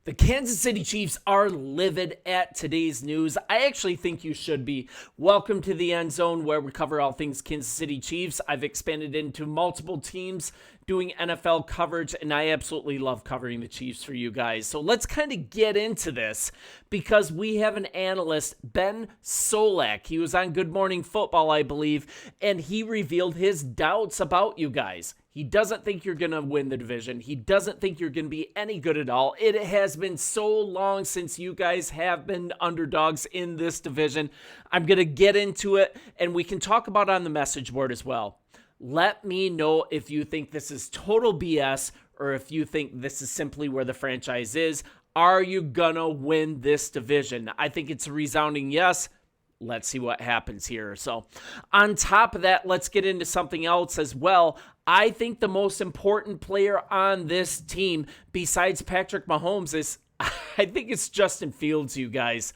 The Kansas City Chiefs are livid at today's news. I actually think you should be. Welcome to the End Zone, where we cover all things Kansas City Chiefs. I've expanded into multiple teams doing NFL coverage, and I absolutely love covering the Chiefs for you guys. So let's kind of get into this because we have an analyst, Ben Solak. He was on Good Morning Football, I believe, and he revealed his doubts about you guys. He doesn't think you're going to win the division. He doesn't think you're going to be any good at all. It has been so long since you guys have been underdogs in this division. I'm going to get into it, and we can talk about it on the message board as well. Let me know if you think this is total BS or if you think this is simply where the franchise is. Are you going to win this division? I think it's a resounding yes. Let's see what happens here. So on top of that, let's get into something else as well. I think the most important player on this team besides Patrick Mahomes is, I think it's Justin Fields, you guys.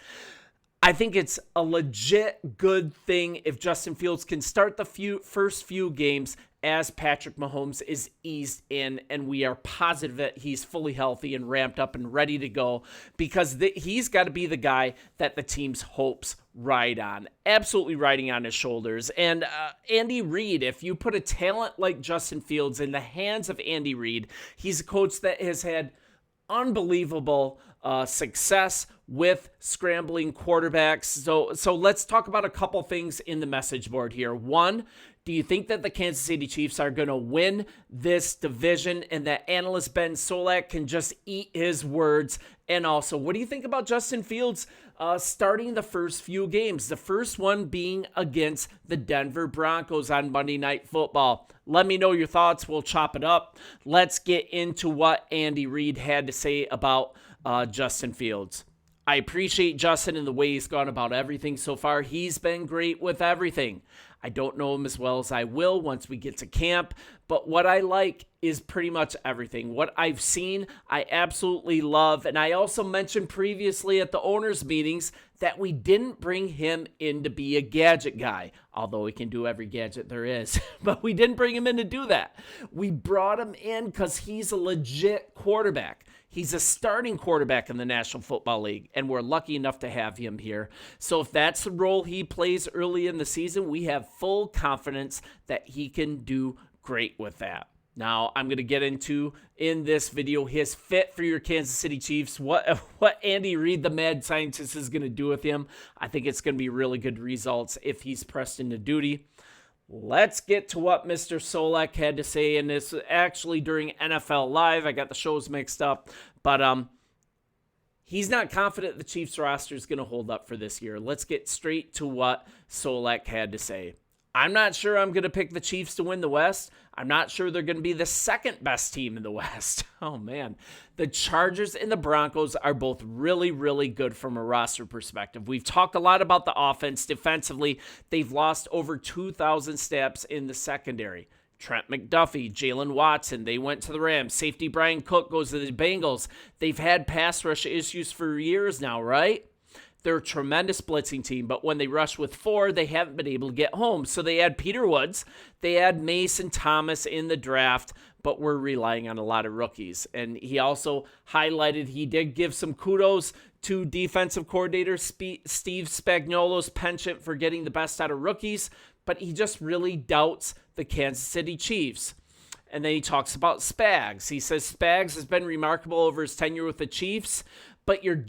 I think it's a legit good thing if Justin Fields can start the first few games as Patrick Mahomes is eased in, and we are positive that he's fully healthy and ramped up and ready to go, because he's got to be the guy that the team's hopes ride on, absolutely riding on his shoulders. And Andy Reid, if you put a talent like Justin Fields in the hands of Andy Reid, he's a coach that has had unbelievable success with scrambling quarterbacks. So let's talk about a couple things in the message board here. One, do you think that the Kansas City Chiefs are going to win this division and that analyst Ben Solak can just eat his words? And also, what do you think about Justin Fields starting the first few games? The first one being against the Denver Broncos on Monday Night Football. Let me know your thoughts. We'll chop it up. Let's get into what Andy Reid had to say about Justin Fields. I appreciate Justin and the way he's gone about everything so far. He's been great with everything. I don't know him as well as I will once we get to camp, but what I like is pretty much everything. What I've seen, I absolutely love. And I also mentioned previously at the owners' meetings that we didn't bring him in to be a gadget guy, although he can do every gadget there is. But we didn't bring him in to do that. We brought him in because he's a legit quarterback. He's a starting quarterback in the National Football League, and we're lucky enough to have him here. So if that's the role he plays early in the season, we have full confidence that he can do great with that. Now, I'm going to get into, in this video, his fit for your Kansas City Chiefs, what Andy Reid, the mad scientist, is going to do with him. I think it's going to be really good results if he's pressed into duty. Let's get to what Mr. Solak had to say, and this actually during NFL Live. I got the shows mixed up, but he's not confident the Chiefs roster is going to hold up for this year. Let's get straight to what Solak had to say. I'm not sure I'm going to pick the Chiefs to win the West. I'm not sure they're going to be the second best team in the West. Oh, man. The Chargers and the Broncos are both really, really good from a roster perspective. We've talked a lot about the offense. Defensively, they've lost over 2,000 steps in the secondary. Trent McDuffie, Jalen Watson, they went to the Rams. Safety Brian Cook goes to the Bengals. They've had pass rush issues for years now, right? They're a tremendous blitzing team, but when they rush with four, they haven't been able to get home. So they had Peter Woods, they had Mason Thomas in the draft, but we're relying on a lot of rookies. And he also highlighted, he did give some kudos to defensive coordinator Steve Spagnuolo's penchant for getting the best out of rookies, but he just really doubts the Kansas City Chiefs. And then he talks about Spags. He says Spags has been remarkable over his tenure with the Chiefs, but you're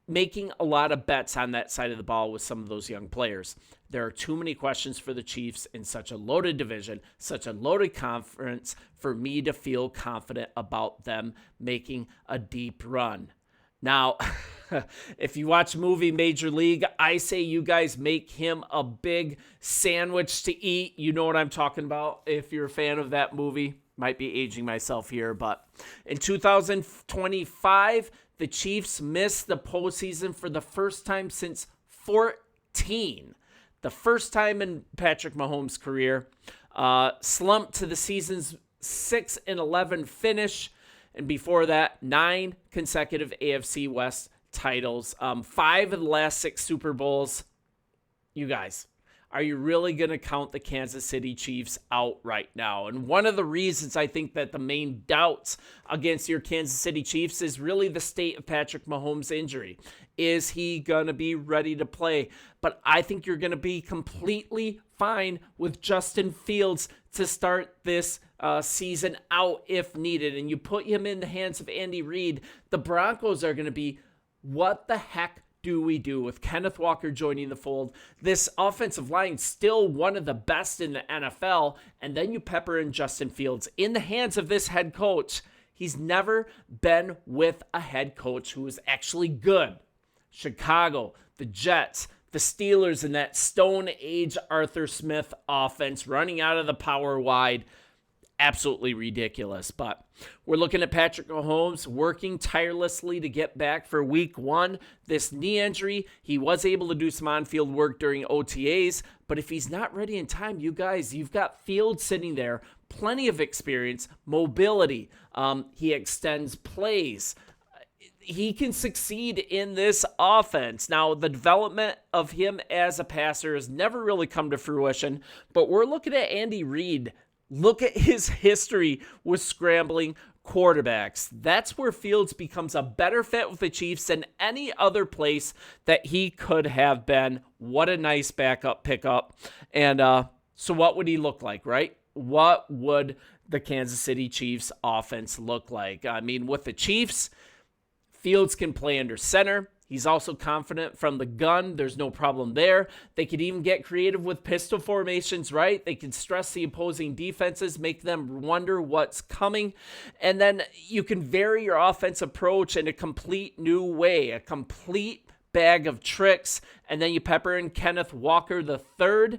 making a lot of bets on that side of the ball with some of those young players. There are too many questions for the Chiefs in such a loaded division, such a loaded conference, for me to feel confident about them making a deep run. Now, if you watch the movie Major League, I say you guys make him a big sandwich to eat. You know what I'm talking about if you're a fan of that movie. Might be aging myself here, but in 2025, the Chiefs missed the postseason for the first time since 14. The first time in Patrick Mahomes' career. Slumped to the season's 6-11 finish. And before that, 9 consecutive AFC West titles. 5 of the last 6 Super Bowls. You guys, are you really going to count the Kansas City Chiefs out right now? And one of the reasons I think that the main doubts against your Kansas City Chiefs is really the state of Patrick Mahomes' injury. Is he going to be ready to play? But I think you're going to be completely fine with Justin Fields to start this season out if needed. And you put him in the hands of Andy Reid, the Broncos are going to be, what the heck do we do with Kenneth Walker joining the fold? This offensive line still one of the best in the NFL, and then you pepper in Justin Fields in the hands of this head coach. He's never been with a head coach who is actually good. Chicago, the Jets, the Steelers, and that Stone Age Arthur Smith offense running out of the power wide. Absolutely ridiculous. But we're looking at Patrick Mahomes working tirelessly to get back for week 1. This knee injury, he was able to do some on-field work during OTAs, but if he's not ready in time, you guys, you've got Fields sitting there, plenty of experience, mobility. He extends plays. He can succeed in this offense. Now, the development of him as a passer has never really come to fruition, but we're looking at Andy Reid. Look at his history with scrambling quarterbacks. That's where Fields becomes a better fit with the Chiefs than any other place that he could have been. What a nice backup pickup. And so what would he look like, right? What would the Kansas City Chiefs offense look like? I mean, with the Chiefs, Fields can play under center. He's also confident from the gun. There's no problem there. They could even get creative with pistol formations, right? They can stress the opposing defenses, make them wonder what's coming. And then you can vary your offense approach in a complete new way, a complete bag of tricks. And then you pepper in Kenneth Walker III.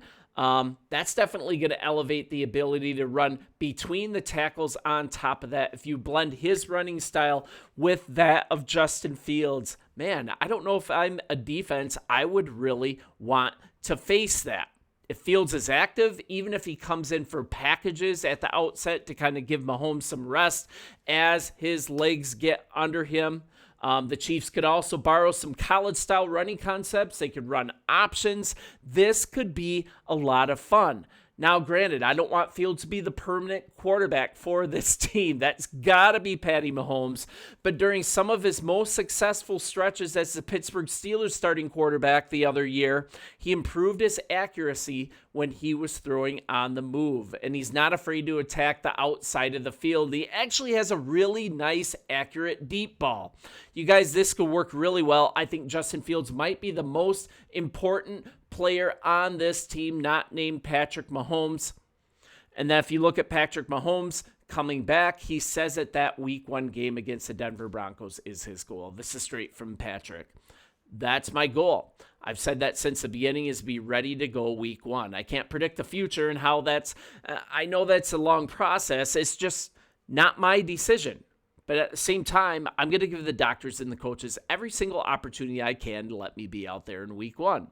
That's definitely going to elevate the ability to run between the tackles on top of that. If you blend his running style with that of Justin Fields, man, I don't know if I'm a defense, I would really want to face that. If Fields is active, even if he comes in for packages at the outset to kind of give Mahomes some rest as his legs get under him, the Chiefs could also borrow some college-style running concepts. They could run options. This could be a lot of fun. Now, granted, I don't want Fields to be the permanent quarterback for this team. That's got to be Patty Mahomes. But during some of his most successful stretches as the Pittsburgh Steelers starting quarterback the other year, he improved his accuracy when he was throwing on the move. And he's not afraid to attack the outside of the field. He actually has a really nice, accurate deep ball. You guys, this could work really well. I think Justin Fields might be the most important player on this team, not named Patrick Mahomes. And then if you look at Patrick Mahomes coming back, he says that week 1 game against the Denver Broncos is his goal. This is straight from Patrick. That's my goal. I've said that since the beginning, is be ready to go week 1. I can't predict the future and how I know that's a long process. It's just not my decision. But at the same time, I'm going to give the doctors and the coaches every single opportunity I can to let me be out there in week 1.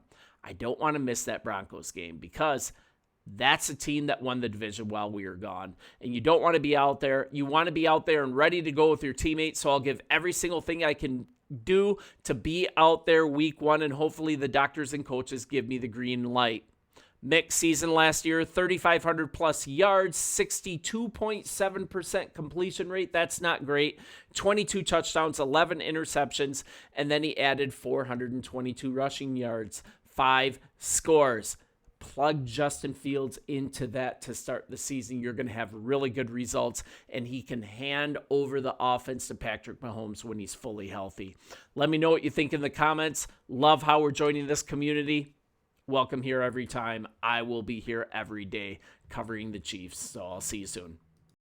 I don't want to miss that Broncos game because that's a team that won the division while we were gone. And you don't want to be out there. You want to be out there and ready to go with your teammates. So I'll give every single thing I can do to be out there week 1. And hopefully the doctors and coaches give me the green light. Mixed season last year, 3,500 plus yards, 62.7% completion rate. That's not great. 22 touchdowns, 11 interceptions, and then he added 422 rushing yards, 5 scores. Plug Justin Fields into that to start the season. You're going to have really good results, and he can hand over the offense to Patrick Mahomes when he's fully healthy. Let me know what you think in the comments. Love how we're joining this community. Welcome here every time. I will be here every day covering the Chiefs, so I'll see you soon.